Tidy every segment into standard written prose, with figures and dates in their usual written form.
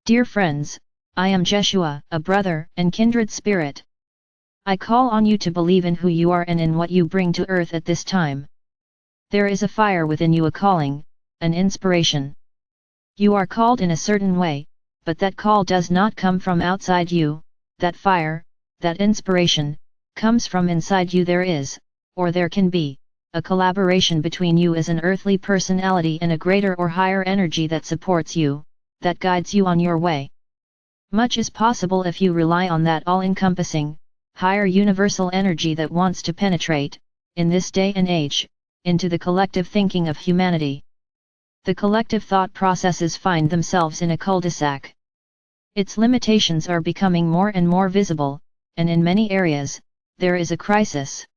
Dear friends, I am Jeshua, a brother and kindred spirit. I call on you to believe in who you are and in what you bring to earth at this time. There is a fire within you, a calling, an inspiration. You are called in a certain way, but that call does not come from outside you. That fire, that inspiration, comes from inside you. There is, or there can be, a collaboration between you as an earthly personality and a greater or higher energy that supports you, that guides you on your way. Much is possible if you rely on that all-encompassing, higher universal energy that wants to penetrate, in this day and age, into the collective thinking of humanity. The collective thought processes find themselves in a cul-de-sac. Its limitations are becoming more and more visible, and in many areas, there is a crisis.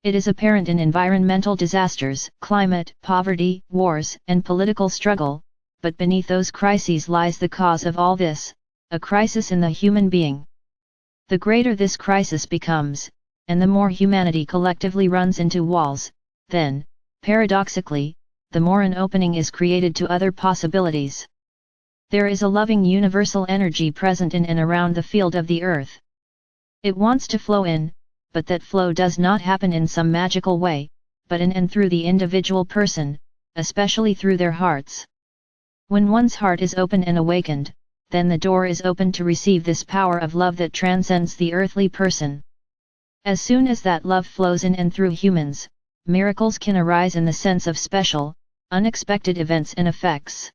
It is apparent in environmental disasters, climate, poverty, wars, and political struggle, but beneath those crises lies the cause of all this, a crisis in the human being. The greater this crisis becomes, and the more humanity collectively runs into walls, then, paradoxically, the more an opening is created to other possibilities. There is a loving universal energy present in and around the field of the earth. It wants to flow in, but that flow does not happen in some magical way, but in and through the individual person, especially through their hearts. When one's heart is open and awakened, then the door is open to receive this power of love that transcends the earthly person. As soon as that love flows in and through humans, miracles can arise in the sense of special, unexpected events and effects.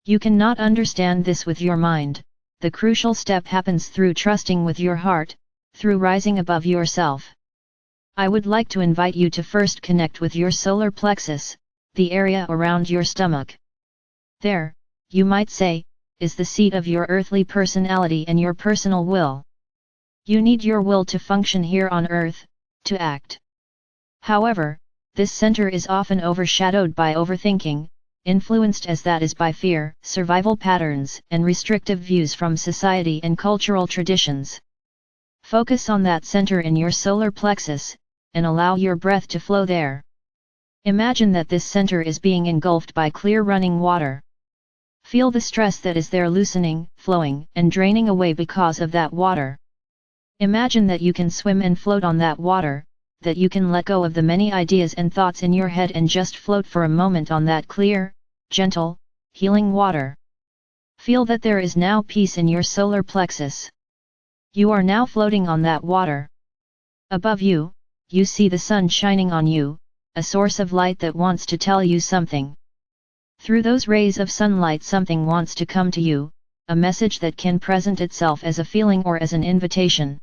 You cannot understand this with your mind. The crucial step happens through trusting with your heart, through rising above yourself. I would like to invite you to first connect with your solar plexus, the area around your stomach. There, you might say, is the seat of your earthly personality and your personal will. You need your will to function here on earth, to act. However, this center is often overshadowed by overthinking, influenced as that is by fear, survival patterns, and restrictive views from society and cultural traditions. Focus on that center in your solar plexus, and allow your breath to flow there. Imagine that this center is being engulfed by clear running water. Feel the stress that is there loosening, flowing, and draining away because of that water. Imagine that you can swim and float on that water, that you can let go of the many ideas and thoughts in your head and just float for a moment on that clear, gentle, healing water. Feel that there is now peace in your solar plexus. You are now floating on that water. Above you, you see the sun shining on you, a source of light that wants to tell you something. Through those rays of sunlight something wants to come to you, a message that can present itself as a feeling or as an invitation.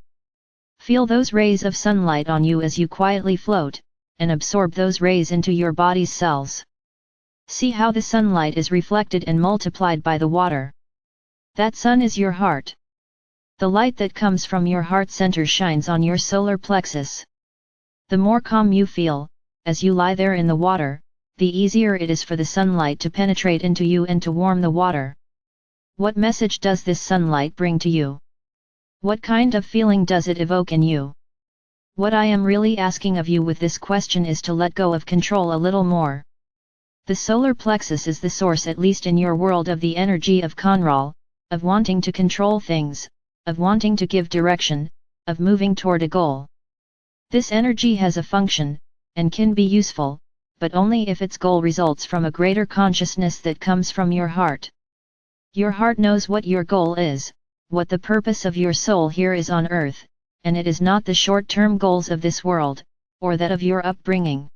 Feel those rays of sunlight on you as you quietly float, and absorb those rays into your body's cells. See how the sunlight is reflected and multiplied by the water. That sun is your heart. The light that comes from your heart center shines on your solar plexus. The more calm you feel, as you lie there in the water, the easier it is for the sunlight to penetrate into you and to warm the water. What message does this sunlight bring to you? What kind of feeling does it evoke in you? What I am really asking of you with this question is to let go of control a little more. The solar plexus is the source, at least in your world, of the energy of control, of wanting to control things, of wanting to give direction, of moving toward a goal. This energy has a function, and can be useful, but only if its goal results from a greater consciousness that comes from your heart. Your heart knows what your goal is, what the purpose of your soul here is on earth, and it is not the short-term goals of this world, or that of your upbringing.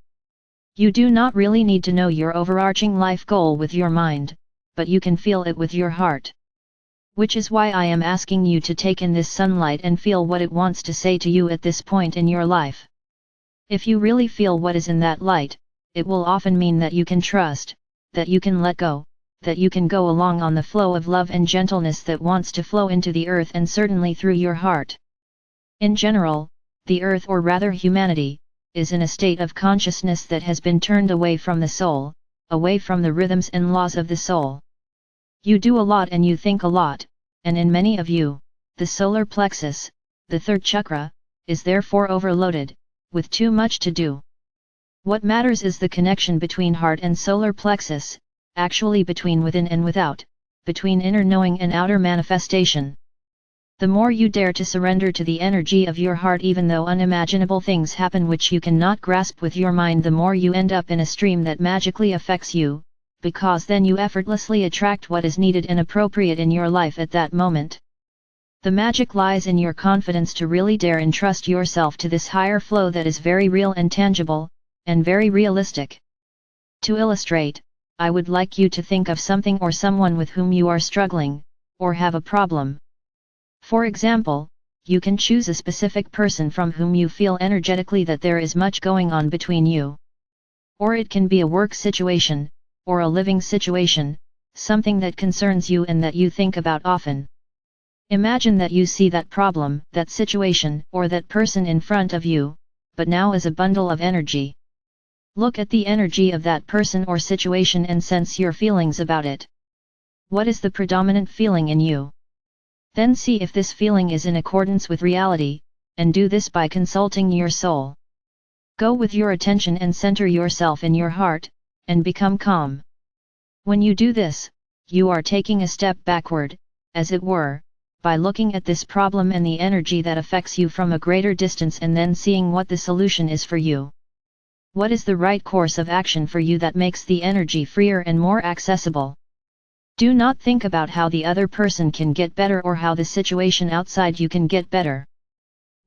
You do not really need to know your overarching life goal with your mind, but you can feel it with your heart. Which is why I am asking you to take in this sunlight and feel what it wants to say to you at this point in your life. If you really feel what is in that light, it will often mean that you can trust, that you can let go, that you can go along on the flow of love and gentleness that wants to flow into the earth and certainly through your heart. In general, the earth, or rather humanity, is in a state of consciousness that has been turned away from the soul, away from the rhythms and laws of the soul. You do a lot and you think a lot, and in many of you, the solar plexus, the third chakra, is therefore overloaded, with too much to do. What matters is the connection between heart and solar plexus, actually between within and without, between inner knowing and outer manifestation. The more you dare to surrender to the energy of your heart, even though unimaginable things happen which you cannot grasp with your mind, the more you end up in a stream that magically affects you, because then you effortlessly attract what is needed and appropriate in your life at that moment. The magic lies in your confidence to really dare entrust yourself to this higher flow that is very real and tangible, and very realistic. To illustrate, I would like you to think of something or someone with whom you are struggling, or have a problem. For example, you can choose a specific person from whom you feel energetically that there is much going on between you. Or it can be a work situation, or a living situation, something that concerns you and that you think about often. Imagine that you see that problem, that situation, or that person in front of you, but now as a bundle of energy. Look at the energy of that person or situation and sense your feelings about it. What is the predominant feeling in you? Then see if this feeling is in accordance with reality, and do this by consulting your soul. Go with your attention and center yourself in your heart, and become calm. When you do this, you are taking a step backward, as it were, by looking at this problem and the energy that affects you from a greater distance and then seeing what the solution is for you. What is the right course of action for you that makes the energy freer and more accessible? Do not think about how the other person can get better or how the situation outside you can get better.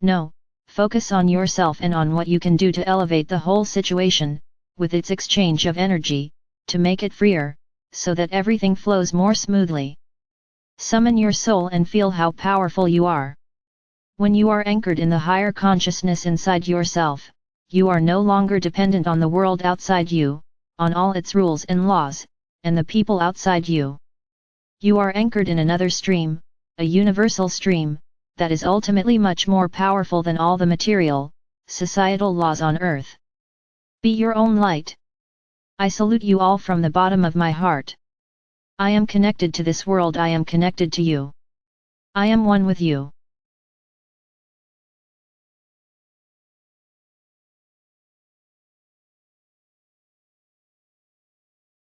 No, focus on yourself and on what you can do to elevate the whole situation, with its exchange of energy, to make it freer, so that everything flows more smoothly. Summon your soul and feel how powerful you are. When you are anchored in the higher consciousness inside yourself, you are no longer dependent on the world outside you, on all its rules and laws, and the people outside you. You are anchored in another stream, a universal stream, that is ultimately much more powerful than all the material, societal laws on earth. Be your own light. I salute you all from the bottom of my heart. I am connected to this world. I am connected to you. I am one with you.